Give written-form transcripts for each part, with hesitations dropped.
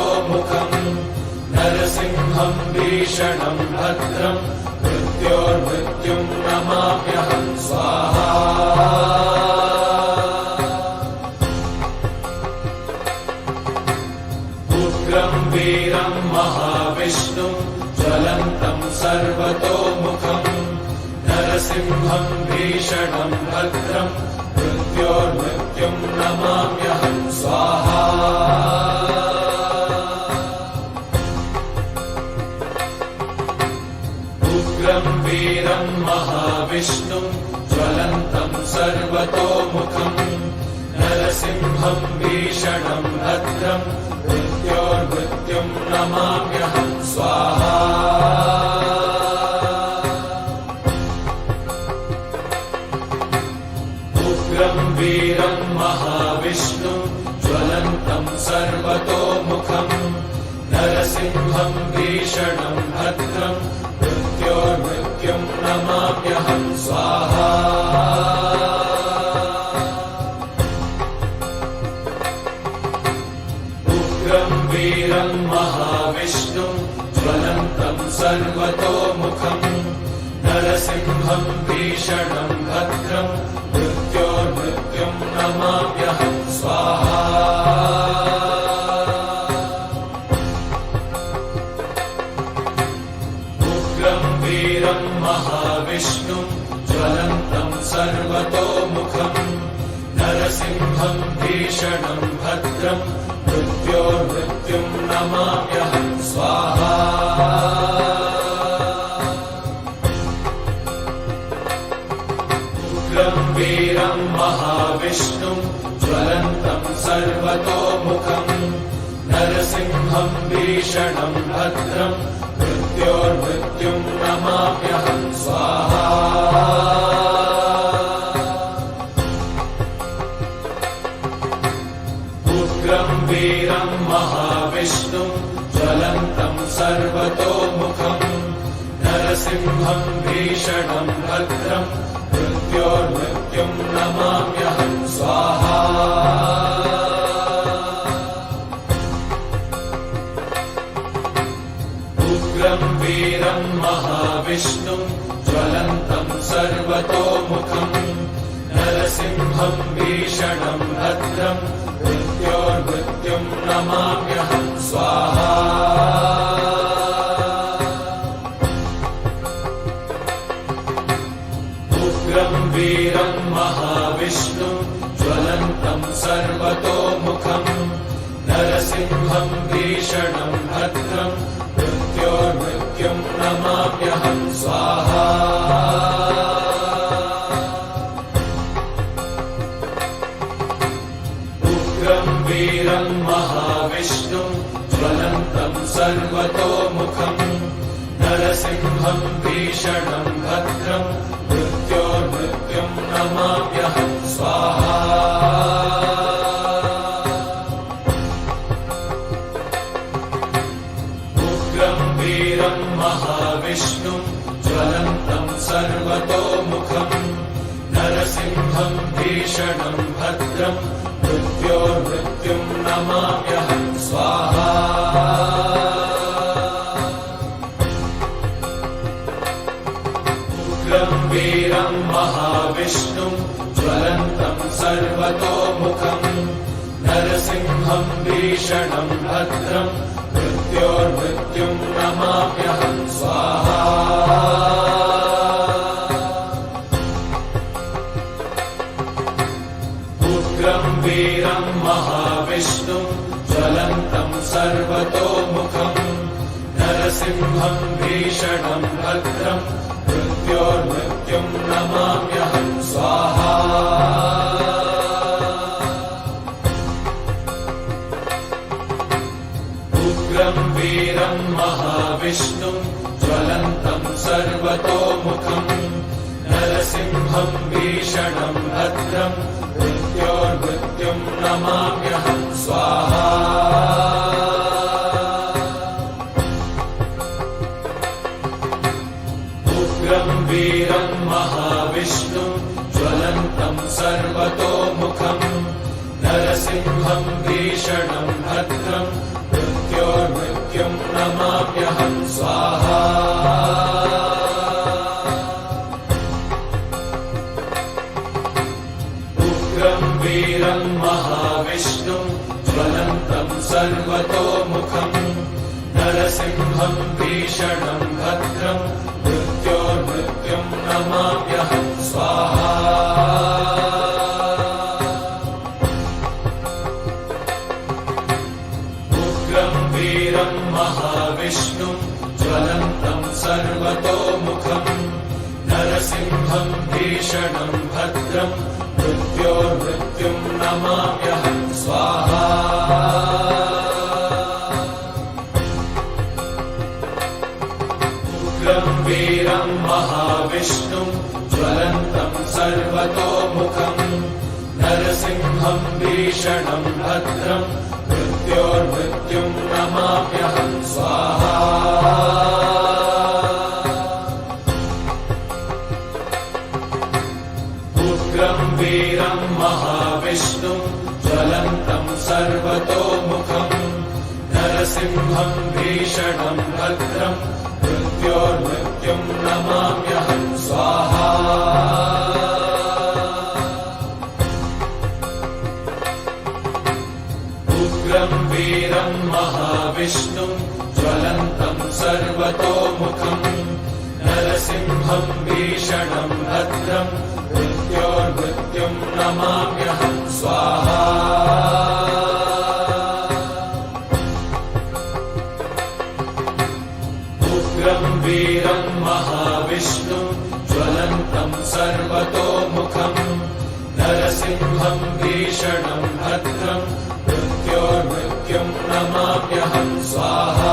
सर्वतोमुखम् नरसिंहम् भीषणम् भद्रम् मृत्योर्मृत्युम् नमाम्यहम् स्वाहा। उग्रम् वीरम् महाविष्णुम् ज्वलन्तम् सर्वतोमुखम् नरसिंहम् भीषणम् भद्रम् मृत्योर्मृत्युम् नमाम्यहम् स्वाहा। उग्रम् वीरम् महाविष्णुम् ज्वलन्तम् सर्वतोमुखम् नरसिंहम् भीषणम् भद्रम् मृत्योर्मृत्युम् नमाम्यहम् स्वाहा। उग्रम् वीरम् महाविष्णुम् ज्वलन्तम् सर्वतोमुखम् नरसिंहम् भीषणम् भद्रम् मृत्योर्मृत्युम् नमाम्यहम् स्वाहा। उग्रम् वीरम् महाविष्णुम् ज्वलन्तम् सर्वतोमुखम् नरसिंहम् भीषणम् भद्रम् मृत्योर्मृत्युम् नमाम्यहम् स्वाहा। उग्रम् वीरम् महाविष्णुम् ज्वलन्तम् सर्वतोमुखम् नरसिंहम् भीषणम् भद्रम् मृत्योर्मृत्युम् नमाम्यहम् स्वाहा। उग्रम् वीरम् महाविष्णुम् ज्वलन्तम् सर्वतोमुखम् नरसिंहम् भीषणम् भद्रम् मृत्योर्मृत्युम् नमाम्यहम् स्वाहा। उग्रम् वीरम् महाविष्णुम् ज्वलन्तम् सर्वतोमुखम् नरसिंहम् भीषणम् भद्रम् मृत्योर्मृत्युम् नमाम्यहम् स्वाहा। उग्रम् वीरम् महाविष्णुम् ज्वलन्तम् सर्वतोमुखम् नरसिंहम् भीषणम् भद्रम् मृत्योर्मृत्युम् नमाम्यहम् स्वाहा। उग्रम् वीरम् महाविष्णुम् ज्वलन्तम् सर्वतोमुखम् नरसिंहम् भीषणम् भद्रम् मृत्योर्मृत्युम् नमाम्यहम् स्वाहा। उग्रम् वीरम् महाविष्णुम् ज्वलन्तम् सर्वतोमुखम् नरसिंहम् भीषणम् भद्रम् मृत्योर्मृत्युम् नमाम्यहम् स्वाहा। उग्रम् वीरम् महाविष्णुम् ज्वलन्तम् सर्वतोमुखम् नरसिंहम् भीषणम् भद्रम् मृत्योर्मृत्युम् नमाम्यहम् स्वाहा। उग्रम् वीरम् महाविष्णुम् ज्वलन्तम् सर्वतोमुखम् नरसिंहम् भीषणम् भद्रम् मृत्योर्मृत्युम् नमाम्यहम् स्वाहा। उग्रम् वीरम् महाविष्णुम् ज्वलन्तम् सर्वतोमुखम् नरसिंहम् भीषणम् भद्रम् मृत्योर्मृत्युम् नमाम्यहम् स्वाहा। उग्रम् वीरम् महाविष्णुम् ज्वलन्तम् सर्वतोमुखम् नरसिंहम् भीषणम् भद्रम् मृत्योर्मृत्युम् नमाम्यहम् स्वाहा। उग्रम् वीरम् महाविष्णुम् ज्वलन्तम् सर्वतोमुखम् नरसिंहम् भीषणम् भद्रम् मृत्योर्मृत्युम् नमाम्यहं स्वाहा उग्रं वीरं महाविष्णुं ज्वलन्तं सर्वतोमुखं नरसिंहं भीषणं भद्रं मृत्योर्मृत्युं नमाम्यहं स्वाहा उग्रं वीरं महाविष्णुं ज्वलन्तं सर्वतोमुखं नरसिंहं भीषणं भद्रं मृत्योर्मृत्युं नमाम्यहं स्वाहा उग्रं वीरं महाविष्णुं ज्वलन्तं सर्वतोमुखं नरसिंहं भीषणं भद्रं मृत्योर्मृत्युं नमाम्यहं स्वाहा उग्रं वीरं महाविष्णुं ज्वलन्तं सर्वतोमुखं नरसिंहं भीषणं भद्रं मृत्योर्मृत्युं नमाम्यहं स्वाहा उग्रं वीरं महाविष्णुं ज्वलन्तं सर्वतोमुखं नरसिंहं भीषणं भद्रं मृत्योर्मृत्युं नमाम्यहं स्वाहा उग्रं वीरं महाविष्णुं ज्वलन्तं सर्वतोमुखं नरसिंहं भीषणं भद्रं मृत्योर्मृत्युं नमाम्यहं स्वाहा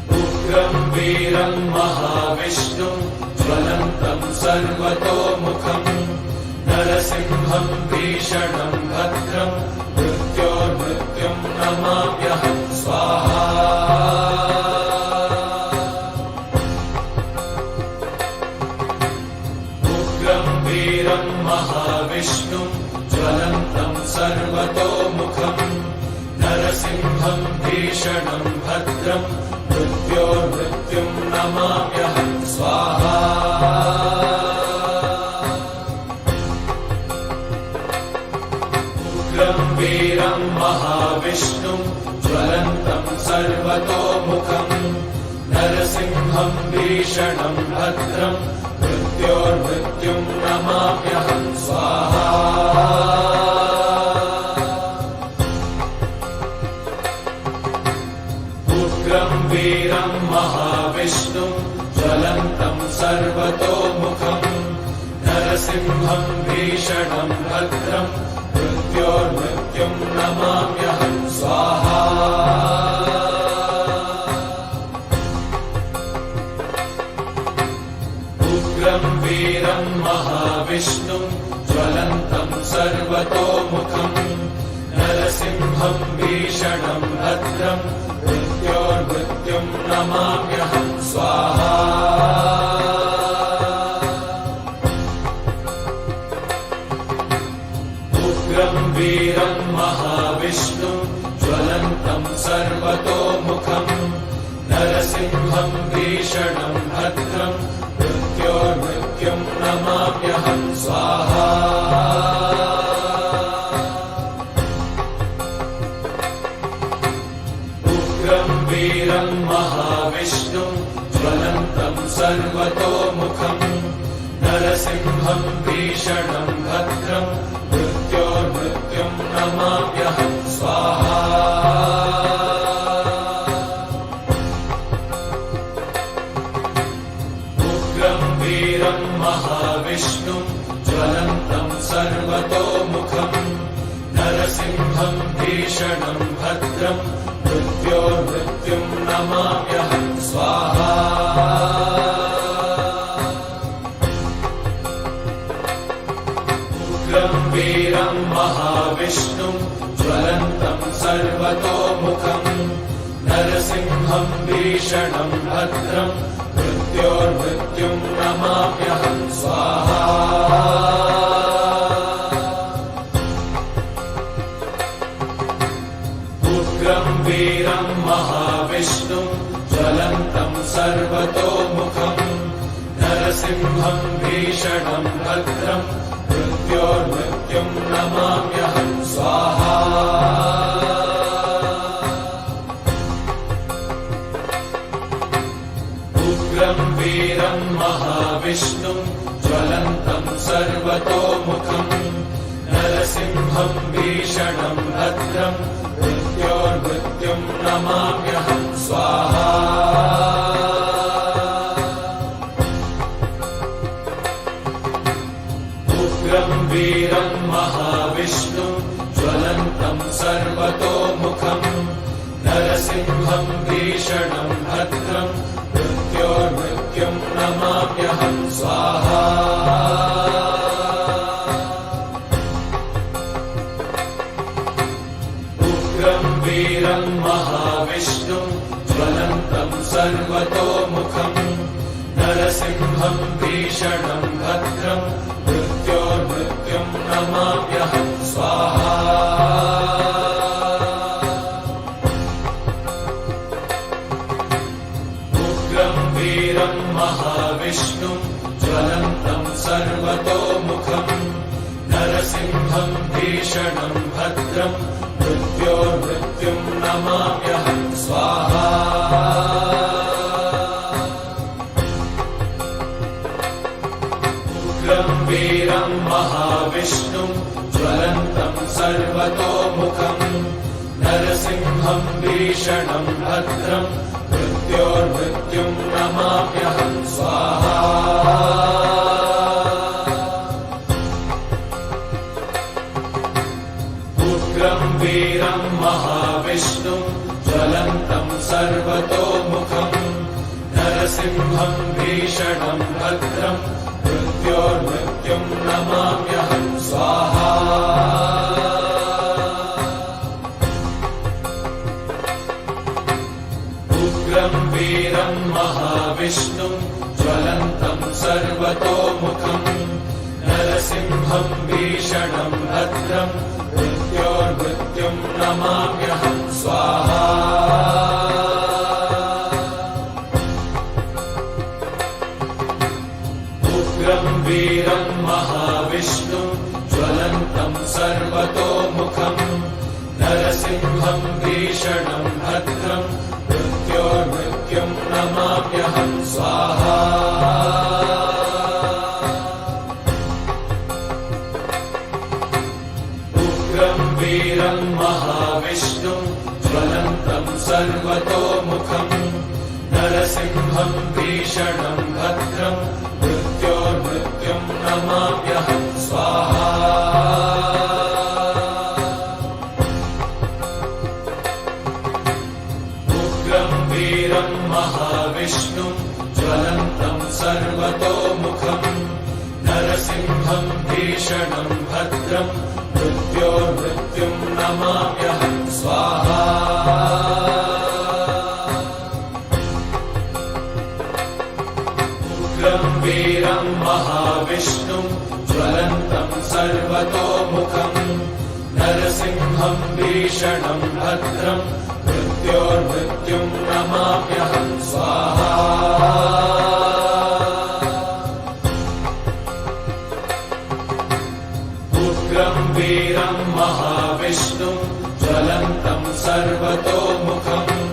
उग्रं वीरं महाविष्णुं ज्वलन्तं सर्वतोमुखं नरसिंहं भीषणं भद्रं मृत्योर्मृत्युं नमाम्यहं स्वाहा उग्रं वीरं महाविष्णुं ज्वलन्तं सर्वतोमुखं नरसिंहं भीषणं भद्रं मृत्योर्मृत्युं नमाम्यहं स्वाहा उग्रं वीरं महाविष्णुं ज्वलन्तं सर्वतोमुखं नरसिंहं भीषणं भद्रं मृत्योर्मृत्युं नमाम्यहं स्वाहा उग्रं वीरं महाविष्णुं ज्वलन्तं सर्वतोमुखं नरसिंहं भीषणं भद्रं मृत्योर्मृत्युं नमाम्यहं स्वाहा उग्रं वीरं महाविष्णुं ज्वलन्तं सर्वतोमुखं नरसिंहं भीषणं भद्रं मृत्योर्मृत्युं नमाम्यहं स्वाहा उग्रं वीरं महाविष्णुं ज्वलन्तं सर्वतोमुखं नरसिंहं भीषणं भद्रं मृत्योर्मृत्युं नमाम्यहं स्वाहा उग्रं वीरं महाविष्णुं ज्वलन्तं सर्वतोमुखं नरसिंहं भीषणं भद्रं मृत्योर्मृत्युं नमाम्यहं स्वाहा उग्रं वीरं महाविष्णुं ज्वलन्तं सर्वतोमुखं नरसिंहं भीषणं भद्रं मृत्योर्मृत्युं नमाम्यहं स्वाहा उग्रं वीरं महाविष्णुं ज्वलन्तं सर्वतोमुखं नरसिंहं भीषणं भद्रं मृत्योर्मृत्युं नमाम्यहं स्वाहा सर्वतोमुखम् नरसिंहम् भीषणम् भद्रम् मृत्योर्मृत्युम् नमाम्यहम् स्वाहा उग्रम् वीरम् महाविष्णुम् ज्वलन्तम् सर्वतोमुखम् नरसिंहम् भीषणम् भद्रम् मृत्योर्मृत्युम् नमाम्यहम् स्वाहा उग्रम् वीरम् महाविष्णुम् ज्वलन्तम् सर्वतोमुखम् नरसिंहम् भीषणम् भद्रम् मृत्योर्मृत्युम् नमाम्यहम् स्वाहा उग्रम् वीरम् महाविष्णुम् ज्वलन्तम् सर्वतोमुखम् नरसिंहम् भीषणम् भद्रम् मृत्योर्मृत्युम् नमाम्यहम् स्वाहा उग्रम् वीरम् महाविष्णुम् ज्वलन्तम् सर्वतोमुखम् नरसिंहम् भीषणम् भद्रम् मृत्योर्मृत्युम् नमाम्यहम् स्वाहा उग्रम् वीरम् महाविष्णुम् ज्वलन्तम् सर्वतोमुखम् नरसिंहम् भीषणम् भद्रम् मृत्योर्मृत्युम् नमाम्यहम् स्वाहा उग्रम् वीरम् महाविष्णुम् ज्वलन्तम् सर्वतोमुखम् नरसिंहम् भीषणम् भद्रम् मृत्योर्मृत्युम् नमाम्यहम् स्वाहा उग्रम् वीरम् महाविष्णुम् ज्वलन्तम् सर्वतोमुखम् नरसिंहम् भीषणम् भद्रम् मृत्योर्मृत्युम् नमाम्यहम् स्वाहा उग्रम् वीरम् महाविष्णुम् ज्वलन्तम् सर्वतोमुखम् नरसिंहम् भीषणम् भद्रम् मृत्योर्मृत्युम् नमाम्यहम् स्वाहा उग्रम् वीरम् महाविष्णुम् ज्वलन्तम् सर्वतोमुखम् नरसिंहम् भीषणम् भद्रम् मृत्योर्मृत्युम् नमाम्यहम् स्वाहा उग्रम् वीरम् महाविष्णुम् ज्वलन्तम् सर्वतोमुखम् नरसिंहम् भीषणम् भद्रम् मृत्योर्मृत्युम् नमाम्यहम् स्वाहा उग्रम् वीरम् महाविष्णुम् ज्वलन्तम् सर्वतोमुखम् नरसिंहम् भीषणम् भद्रम् मृत्योर्मृत्युम् नमाम्यहम् स्वाहा उग्रम् वीरम् महाविष्णुम् ज्वलन्तम् सर्वतोमुखम्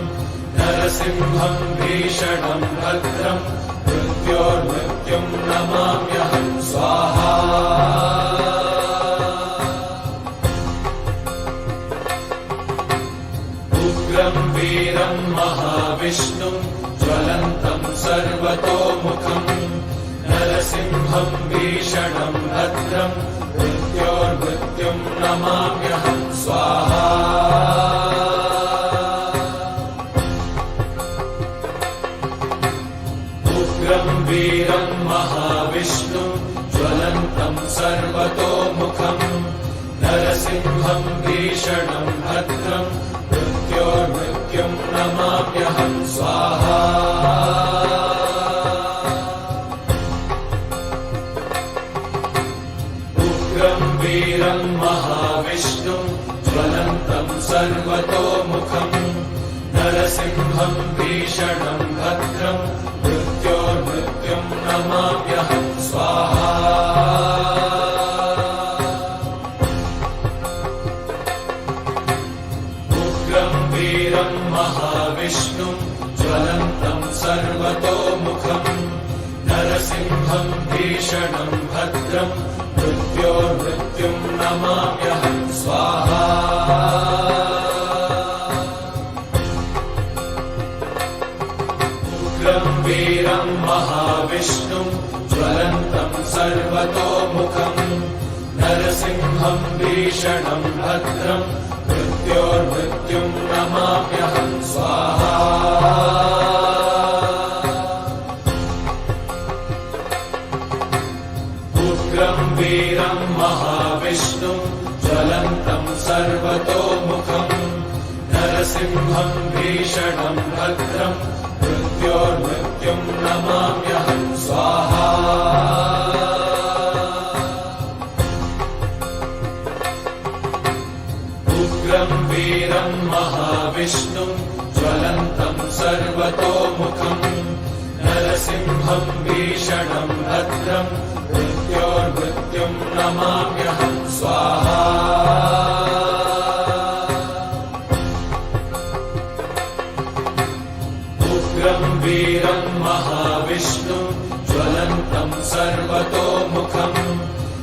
नरसिंहम् भीषणम् भद्रम् मृत्योर्मृत्युम् नमाम्यहम् स्वाहा उग्रम् वीरम् महाविष्णुम् ज्वलन्तम् सर्वतोमुखम् नरसिंहम् भीषणम् भद्रम् मृत्योर्मृत्युम् नमाम्यहम् स्वाहा उग्रम् वीरम् महाविष्णुम् ज्वलन्तम् सर्वतोमुखम् नरसिंहम् भीषणम् भद्रम् मृत्योर्मृत्युम् नमाम्यहम् स्वाहा उग्रम् वीरम् महाविष्णुम् ज्वलन्तम् सर्वतोमुखम् नरसिंहं भीषणं भद्रं मृत्योर्मृत्युं नमाम्यहं स्वाहा उग्रं वीरं महाविष्णुं ज्वलन्तं सर्वतोमुखं नरसिंहं भीषणं भद्रं मृत्योर्मृत्युं नमाम्यहं स्वाहा उग्रं वीरं महाविष्णुं ज्वलन्तं सर्वतोमुखं नरसिंहं भीषणं भद्रं मृत्योर्मृत्युं नमाम्यहं स्वाहा उग्रं वीरं महाविष्णुं ज्वलन्तं सर्वतोमुखं नरसिंहं भीषणं भद्रं मृत्योर्मृत्युं नमाम्यहं स्वाहा उग्रं वीरं महाविष्णुं ज्वलन्तं सर्वतोमुखं नरसिंहं भीषणं भद्रं मृत्योर्मृत्युं नमाम्यहं स्वाहा उग्रं वीरं महाविष्णुं ज्वलन्तं सर्वतोमुखं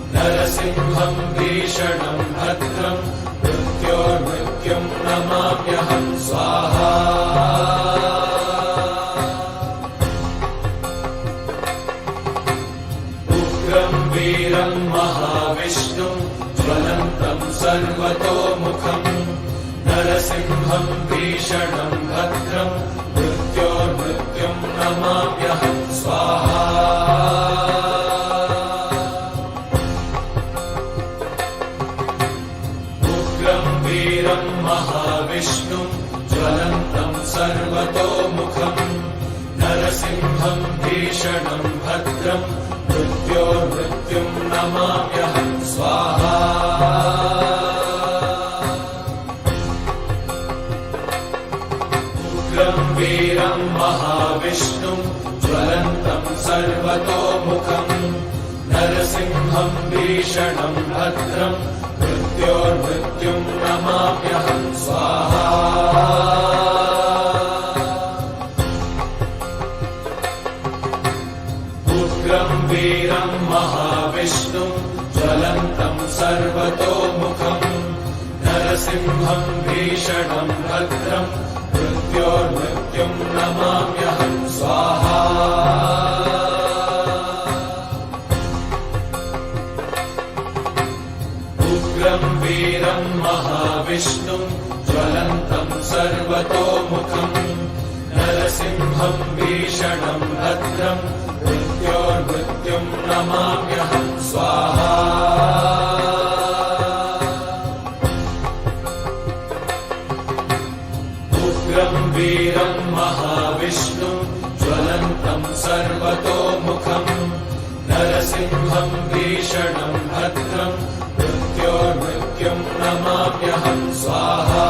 नरसिंहं भीषणं भद्रं मृत्योर्मृत्युं नमाम्यहं स्वाहा उग्रं वीरं महाविष्णुं ज्वलन्तं सर्वतोमुखं नरसिंहं भीषणं भद्रं मृत्योर्मृत्युं नमाम्यहं स्वाहा उग्रं वीरं महाविष्णुं ज्वलन्तं सर्वतोमुखं नरसिंहं भीषणं भद्रं मृत्योर्मृत्युं नमाम्यहं स्वाहा उग्रं वीरं महाविष्णुं ज्वलन्तं सर्वतोमुखं नरसिंहं भीषणं भद्रं मृत्योर्मृत्युं नमाम्यहं स्वाहा उग्रं वीरं महाविष्णुं ज्वलन्तं सर्वतोमुखं नरसिंहं भीषणं भद्रं मृत्योर्मृत्युं नमाम्यहं स्वाहा उग्रं वीरं महाविष्णुं ज्वलन्तं सर्वतोमुखं नरसिंहं भीषणं भद्रं मृत्योर्मृत्युं नमाम्यहं स्वाहा उग्रं वीरं महाविष्णुं ज्वलन्तं सर्वतोमुखं नरसिंहं भीषणं भद्रं मृत्योर्मृत्युं नमाम्यहं स्वाहा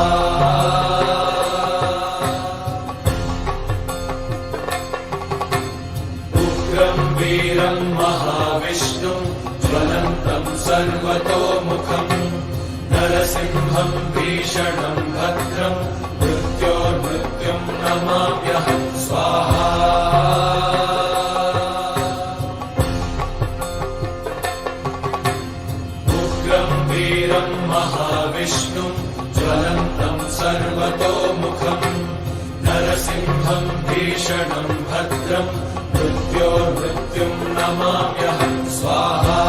उग्रं वीरं महाविष्णुं ज्वलन्तं सर्वतोमुखं नरसिंहं भीषणं भद्रं मृत्योर्मृत्युं नमाम्यहं स्वाहा उग्रं वीरं महाविष्णुं ज्वलन्तं सर्वतोमुखं नरसिंहं भीषणं भद्रं मृत्योर्मृत्युं नमाम्यहं स्वाहा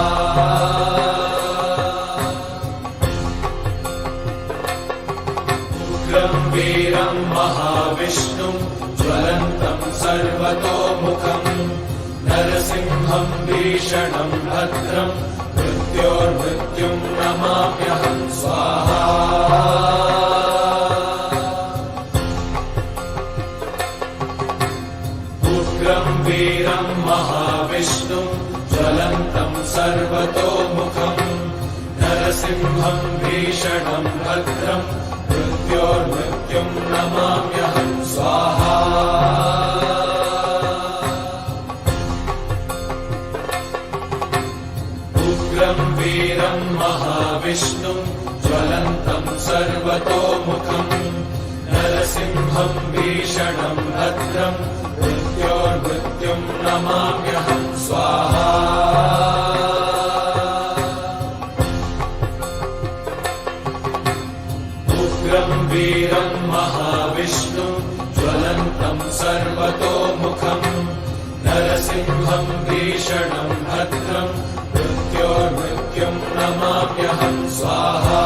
उग्रं वीरं महाविष्णुं ज्वलन्तं सर्वतोमुखं नरसिंहं भीषणं भद्रं मृत्योर्मृत्युं नमाम्यहं स्वाहा उग्रं वीरं महाविष्णुं ज्वलन्तं सर्वतोमुखं नरसिंहं भीषणं भद्रं मृत्योर्मृत्युं नमाम्यहं स्वाहा उग्रं वीरं महाविष्णुं ज्वलन्तं सर्वतोमुखम् नरसिंहं भीषणं भद्रं मृत्योर्मृत्युं नमाम्यहं स्वाहा उग्रं वीरं महाविष्णुं ज्वलन्तं सर्वतोमुखम् नरसिंहं भीषणं भद्रं मृत्योर्मृत्युं नमाम्यहं स्वाहा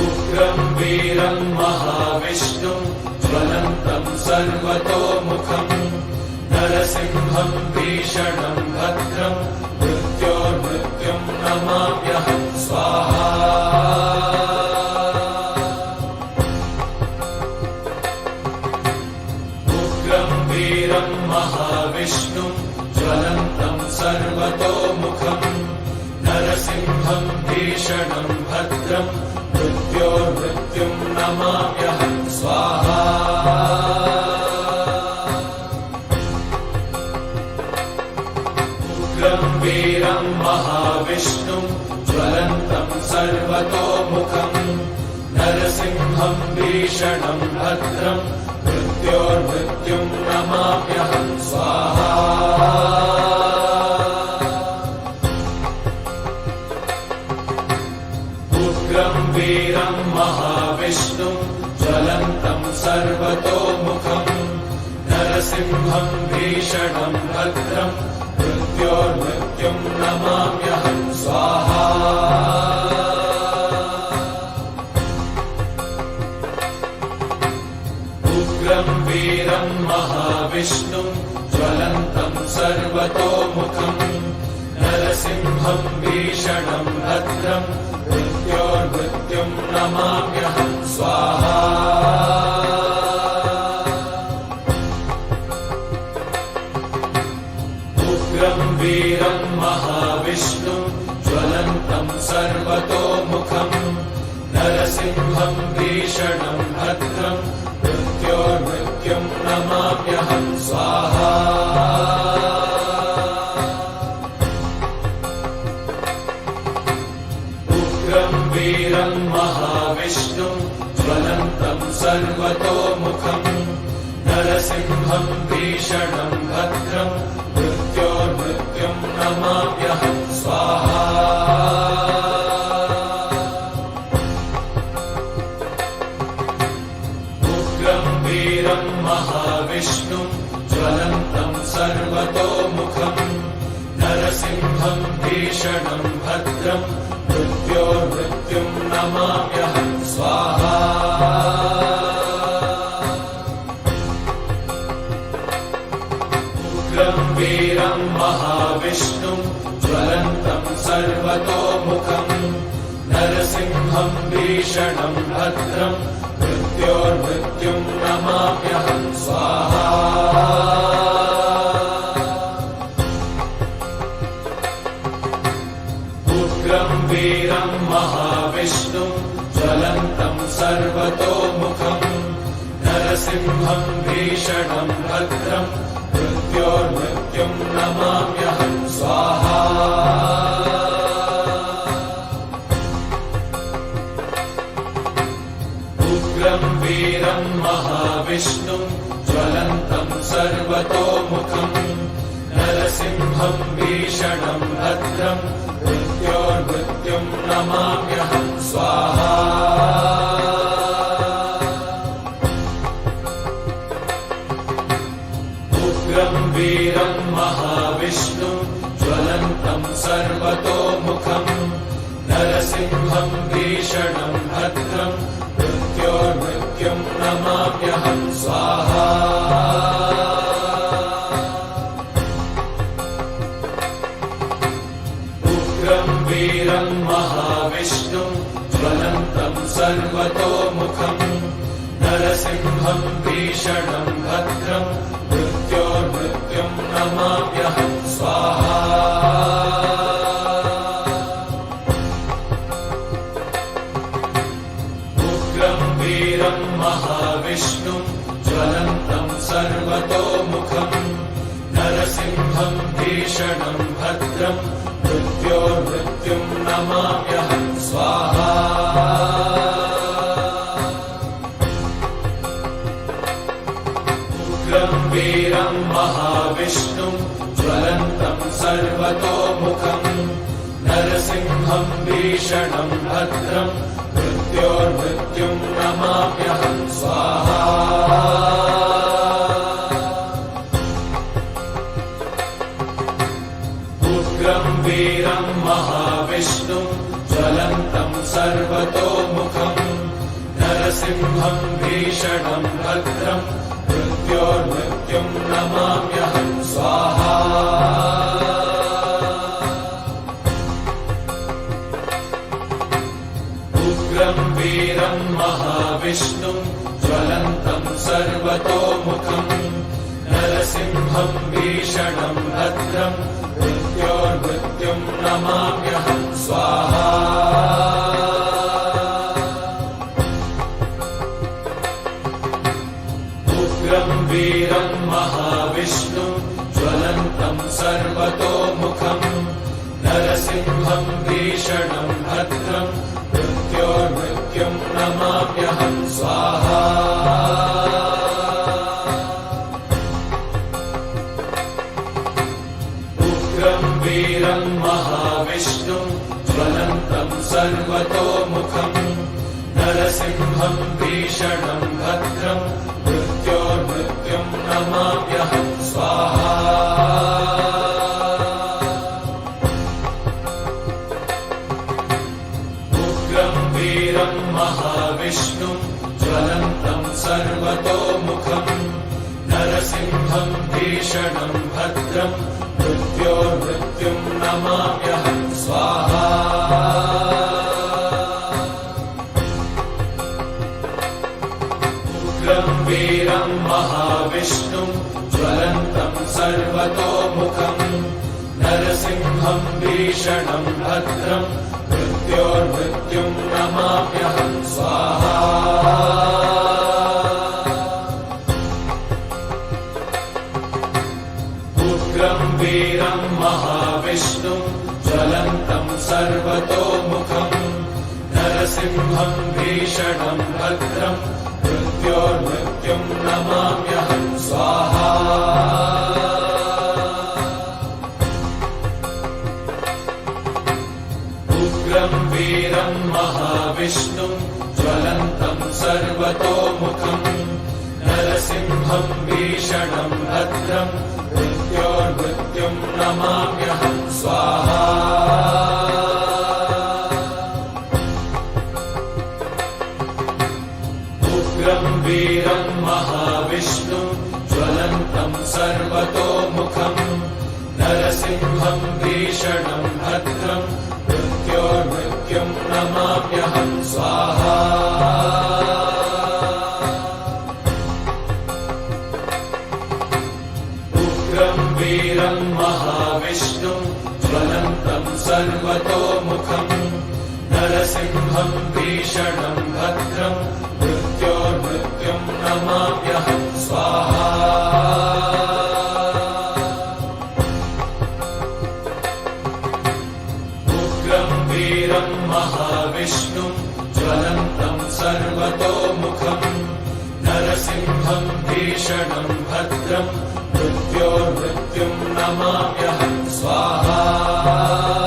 उग्रं वीरं महाविष्णुं ज्वलन्तं सर्वतोमुखम् नरसिंहं भीषणं भद्रं मृत्योर्मृत्युं नमाम्यहं स्वाहा उग्रं वीरं महाविष्णुं ज्वलन्तं सर्वतोमुखम् नरसिंहं भीषणं भद्रं मृत्योर्मृत्युं नमाम्यहं स्वाहा उग्रं वीरं महाविष्णुं ज्वलन्तं सर्वतोमुखम् नरसिंहं भीषणं भद्रं मृत्योर्मृत्युं नमाम्यहं स्वाहा उग्रं वीरं महाविष्णुं ज्वलन्तं सर्वतोमुखम् नरसिंहं भीषणं भद्रं मृत्योर्मृत्युं नमाम्यहं स्वाहा उग्रं वीरं महाविष्णुं ज्वलन्तं सर्वतोमुखम् नरसिंहं भीषणं भद्रं मृत्योर्मृत्युं नमाम्यहं स्वाहा उग्रं वीरं महाविष्णुं ज्वलन्तं सर्वतोमुखम् नरसिंहं भीषणं भद्रं मृत्योर्मृत्युं नमाम्यहं स्वाहा उग्रं वीरं महाविष्णुं ज्वलन्तं सर्वतोमुखम् नरसिंहं भीषणं भद्रं मृत्योर्मृत्युं नमाम्यहं स्वाहा उग्रं वीरं महाविष्णुं ज्वलन्तं सर्वतोमुखम् नरसिंहं भीषणं भद्रं मृत्योर्मृत्युं नमाम्यहं स्वाहा उग्रं वीरं महाविष्णुं ज्वलन्तं सर्वतोमुखम् नरसिंहं भीषणं भद्रं मृत्योर्मृत्युं नमाम्यहं स्वाहा उग्रं वीरं महाविष्णुं ज्वलन्तं सर्वतोमुखम् नरसिंहं भीषणं भद्रं मृत्योर्मृत्युं नमाम्यहं स्वाहा उग्रं वीरं महाविष्णुं ज्वलन्तं सर्वतोमुखम् नरसिंहं भीषणं भद्रं मृत्योर्मृत्युं नमाम्यहं स्वाहा उग्रं वीरं महाविष्णुं ज्वलन्तं सर्वतोमुखम् नरसिंहं भीषणं भद्रं मृत्योर्मृत्युं नमाम्यहं स्वाहा उग्रं वीरं महाविष्णुं ज्वलन्तं सर्वतोमुखम् नरसिंहं भीषणं भद्रं मृत्योर्मृत्युं नमाम्यहं स्वाहा भीषणम् भद्रम् मृत्योर्मृत्युम् नमाम्यहम् स्वाहा उग्रम् वीरम् महाविष्णुम् ज्वलन्तम् सर्वतोमुखम् नरसिंहम् भीषणम् भद्रम् मृत्योर्मृत्युम् नमाम्यहम् स्वाहा उग्रम् वीरम् महाविष्णुम् ज्वलन्तम् सर्वतोमुखम् नरसिंहम् भीषणम् भद्रम् मृत्योर्मृत्युम् नमाम्यहम् स्वाहा उग्रम् वीरम् महाविष्णुम् ज्वलन्तम् सर्वतोमुखम् नरसिंहम् भीषणम् भद्रम् मृत्योर्मृत्युम् नमाम्यहम् स्वाहा उग्रम् वीरम् महाविष्णुम् ज्वलन्तम् सर्वतोमुखम् नरसिंहम् भीषणम् भद्रम् मृत्योर्मृत्युम् नमाम्यहम् स्वाहा उग्रम् वीरम् महाविष्णुम् ज्वलन्तम् सर्वतोमुखम् नरसिंहम् भीषणम् भद्रम् मृत्योर्मृत्युम् नमाम्यहम् स्वाहा उग्रम् वीरम् महाविष्णुम् ज्वलन्तम् सर्वतोमुखम् नरसिंहम् भीषणम् भद्रम् मृत्योर्मृत्युम् नमाम्यहम् स्वाहा उग्रम् वीरम् महाविष्णुम् ज्वलन्तम् सर्वतोमुखम् नरसिंहम् भीषणम् भद्रम् मृत्योर्मृत्युम् नमाम्यहम् स्वाहा उग्रम् वीरम् महाविष्णुम् ज्वलन्तम् सर्वतोमुखम् नरसिंहम् भीषणम् भद्रम् मृत्योर्मृत्युम् नमाम्यहम् स्वाहा उग्रम् वीरम् महाविष्णुम् ज्वलन्तम् सर्वतोमुखम् नरसिंहम् भीषणम् भद्रम् मृत्योर्मृत्युम् नमाम्यहम् स्वाहा उग्रम् वीरम् महाविष्णुम् ज्वलन्तम् सर्वतोमुखम् नरसिंहम् भीषणम् भद्रम् मृत्योर्मृत्युम् नमाम्यहम् स्वाहा उग्रम् वीरम् महाविष्णुम् ज्वलन्तम् सर्वतोमुखम् नरसिंहम् भीषणम् भद्रम् मृत्योर्मृत्युम् नमाम्यहम् स्वाहा उग्रम् वीरम् महाविष्णुम् ज्वलन्तम् सर्वतोमुखम् नरसिंहम् भीषणम् भद्रम् मृत्योर्मृत्युम् नमाम्यहम् स्वाहा